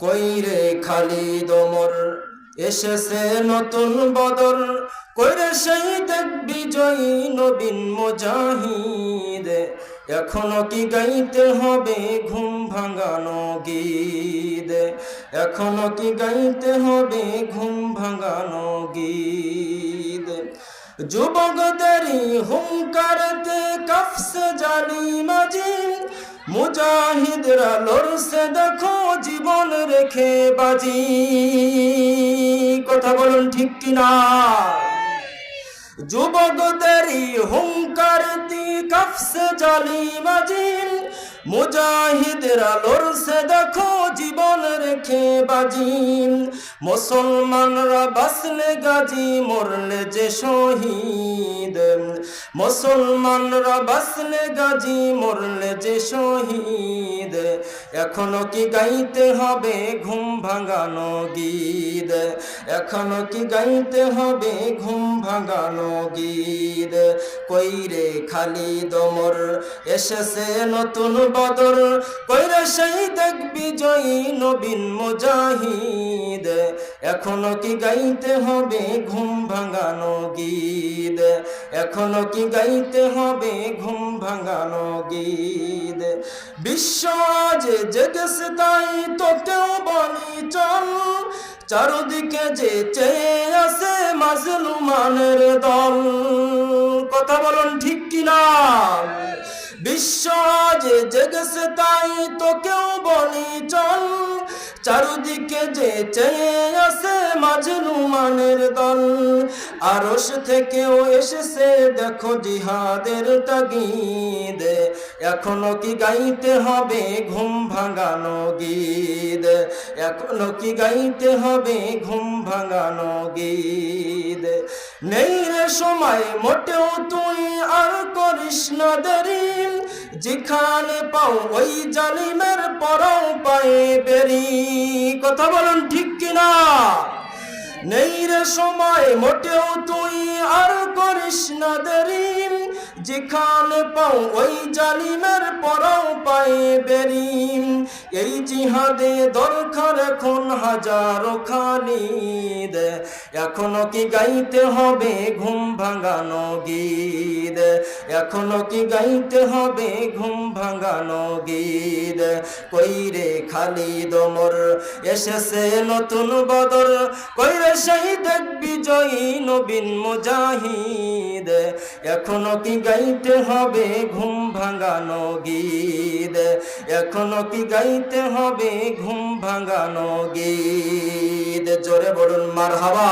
কইরে খালিদ ওমর এসেছে নতুন বদর, কইরে সেই দেখ বিজয়ী নবীন মুজাহিদ। এখনো কি গাইতে হবে ঘুম ভাঙানো গীত, এখনো কি গাইতে হবে ঘুম ভাঙানো গীত। যুবকদেরই হুঙ্কারতে কাফসে জালিম আজিম, মুজাহিদরা লড়ছে দেখো জীবন রেখে বাজি। কথা বলুন ঠিক কিনা? যুবকদেরই হুঙ্কারতে কাফসে জালিম আজিম, মুজাহিদরা লড়ছে দেখো জীবন রেখে বাজি। মুসলমানরা বাঁচলে গাজী মরলে যে শহীদ, মুসলমানরা বাঁচলে গাজী মরলে যে শহীদ। এখনো কি গাইতে হবে ঘুম ভাঙানো গীত, এখনো কি গাইতে হবে ঘুম ভাঙানো গীত। কইরে খালিদ ওমর এসেছে নতুন বদর, কইরে সেই দেখ বিজয়ী নবীন মুজাহিদ। এখনো কি গাইতে হবে ঘুম ভাঙানো গীত, এখনো কি গাইতে হবে ঘুম ভাঙানো গীত। বিশ্ব আজ জেগেছে তাই তোকেও বলি চল, চারদিকে যে চেয়ে আছে মাজলুমানের দল। কথা বলুন ঠিক কিনা? বিশ্ব আজ জেগেছে তাই তোকেও বলি চল, চারদিকে যে চেয়ে আছে মাজলুমানের দল। আরশ থেকেও এসেছে দেখো জিহাদের তাগিদ, এখনো কি গাইতে হবে ঘুম ভাঙানো গীত, এখনো কি গাইতে হবে ঘুম ভাঙানো গীত। নেই রে সময় মোটেও তুই আর করিস না দেরি, যেখানে পাও ওই জালিমের পরাও পায়ে বেরি। কথা বলুন ঠিক কিনা? নেই রে সময় মোটেও তুই আর করিস না দেরি, যেখানে পাও ওই জালিমের পরাও পায়ে বেরি। এই জিহাদে দরকার এখন হাজারো খালিদ, এখনো কি গাইতে হবে ঘুম ভাঙানো গীত, এখনো কি গাইতে হবে ঘুম ভাঙানো গীত। কইরে খালিদ ওমর এসেছে নতুন বদর, কইরে সেই দেখ বিজয়ী নবীন মুজাহিদ। এখনো কি গাইতে হবে ঘুম ভাঙানো গীত, এখনো কি গাইতে হবে ঘুম ভাঙানো গীত। জোরে বলুন মারহাবা।